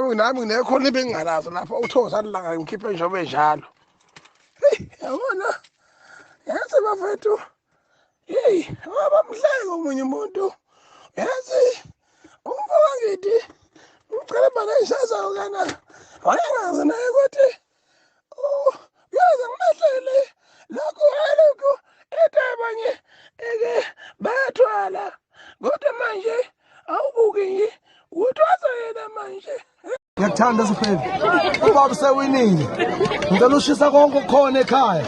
nami nginekhona ibengingalazo lapha uthoza langa ngikhiphe njengoba enjalo. Hey, yabona? Yazi bafethu. Hey, abamhleke omunye umuntu. Yazi umfaka ngithi ngicela bana ishazayo kana. Wayengazi naye ukuthi yazi ngimehlele lokho lokho ethabanye eke bathwala. Kodwa manje awubuki nje uthoza yena manje. Ngiyakuthanda sifevi. Ubaba sewinile. Ngicela ushisa konke okukhona ekhaya.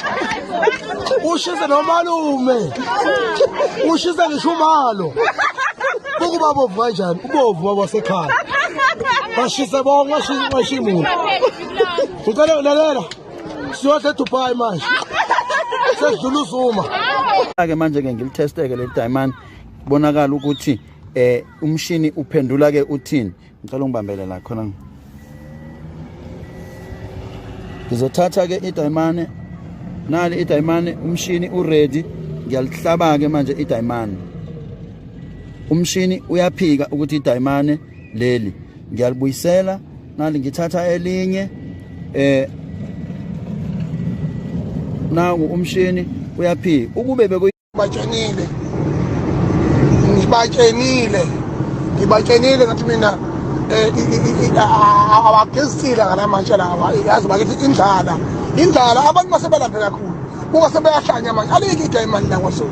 Ushise nomalume. Ushise ngisho umalo. Ukuba bovu kanjani? Ubovu baba wasekhaya. Bashise bonke bashise imuntu. Ngicela ulalela. Siyohle Dubai manje. Sesidlula uzuma. Ke manje ke ngilitesteke le diamond bonakala ukuthi umshini uphendula ke uthini. Ngicela ungibambele la khona. Ngizothatha ke idiamond nali idiamond umshini uready ngiyalihlaba ke manje idiamond. Umshini uyaphika ukuthi idiamond leli ngiyalibuyisela nali ngithatha elinye nawo umshini uyaphika ukube batshenile ngibatshenile ngathi mina awagezisile ngalamanje lawa yazi bakithi indlala abantu basebelambe kakhulu ungase beyahlanya manje alike idiamond la kwaso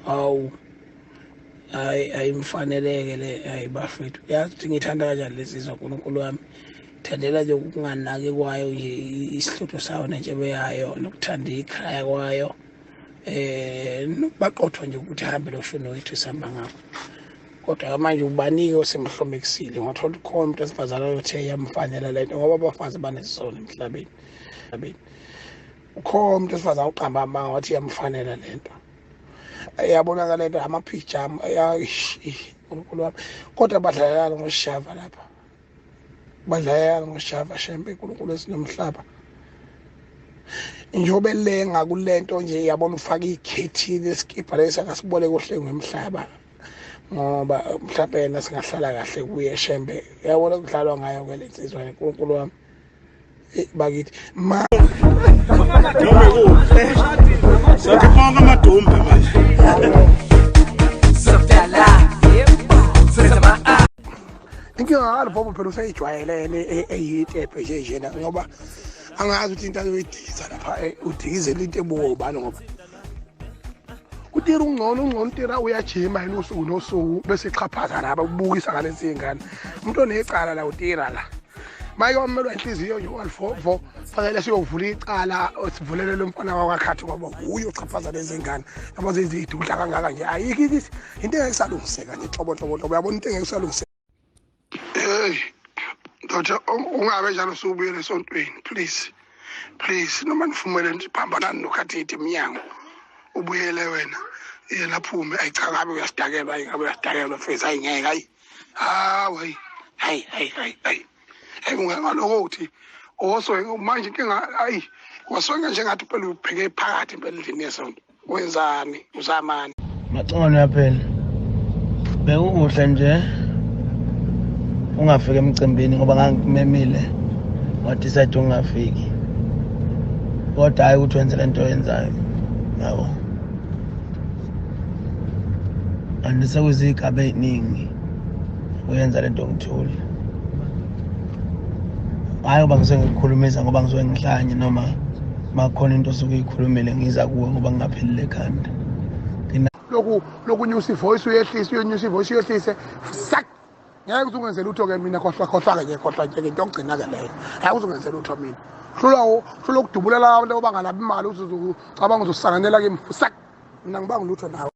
awu ayimfaneleke le ayibafethu yazi ngithanda kanjani lesizwe uNkulunkulu wami thandela nje ukunganaki kwayo nje isihlutho sayo nentshebe yayo nokuthanda ikhaya kwayo nokubaqothwa nje ukuthi hambe lo shino wethu sihamba ngakho kodwa manje ubanike osemhlomekisile ngothola ukhona umuntu esifazana oyothe yamfanela lento ngoba abafazi banesizolo emhlabeni ukhona umuntu esifazana uqamba amanga wathi yamfanela lento yabonakala lento amapijama uNkulunkulu wami kodwa badlalana ngoshava lapha badlalana ngoshava shembe uNkulunkulu esinomhlaba njobe lenga kulento nje yabona ufaka ikhethini esikipha lesa ngasibole kohle ngemhlaba ngoba mhlawumbe yena singahlala kahle kuye shembe yabona kudlalwa ngayo kwelensizwa uNkulunkulu wami bakithi Sakubonga amadumbe manje. Inkinga ngalapho phela usayijwayelene eyitepe nje njena ngoba angazi ukuthi into azoyidiza lapha udikizela into ebobani ngoba kutira ungcono tira uyajima yini usuku nosuku bese ichaphaza laba ubukisa ngalezi ingane umuntu onecala la utira la manje omelwe inhliziyo nje walfo fanele siyovula icala sivulele lo mfana wakakhathi ngoba uyo uchaphaza lezi ingane yabo zizidudla kangaka nje ayikho into engeke salungiseka nje hlobo uyabona into engeke salungiseka. Hey ndoda ungabe njalo usubuyele esontweni please noma nifumele niphambana nokhathethi eminyango ubuyele wena laphume ayichakabe uyasidakelwa ingabe uyasidakelwa face ayingeke hayi ungaloko uthi osoye manje inkinga wasonga njengathi phela upheke phakathi phela endlini yesonto wenzani uzamani macona phela bekuhle nje ungafika emcimbini ngoba ngangimemile wathi sathi ungafiki kodwa hayi ukuthi wenze lento oyenzayo yabo andisakuzigaba eziningi uyenza lento ngithuli hayi ngoba ngisengikhulumisa ngoba ngizoke ngihlanye noma makhona into sokuyikhulumile ngiza kuwe ngoba ngingaphelile ekhanda lokunyusa ivoice uyehlisa uyonyusa ivoice uyehlise sak ngeke uzungenzela utho ke mina khohlwa ke into ogcina ke leyo hayi uzungenzela utho mina hlula ukudubulela abantu obangalabi imali uzucabanga uzosanganela ke sak mina ngibanga lutho nawe.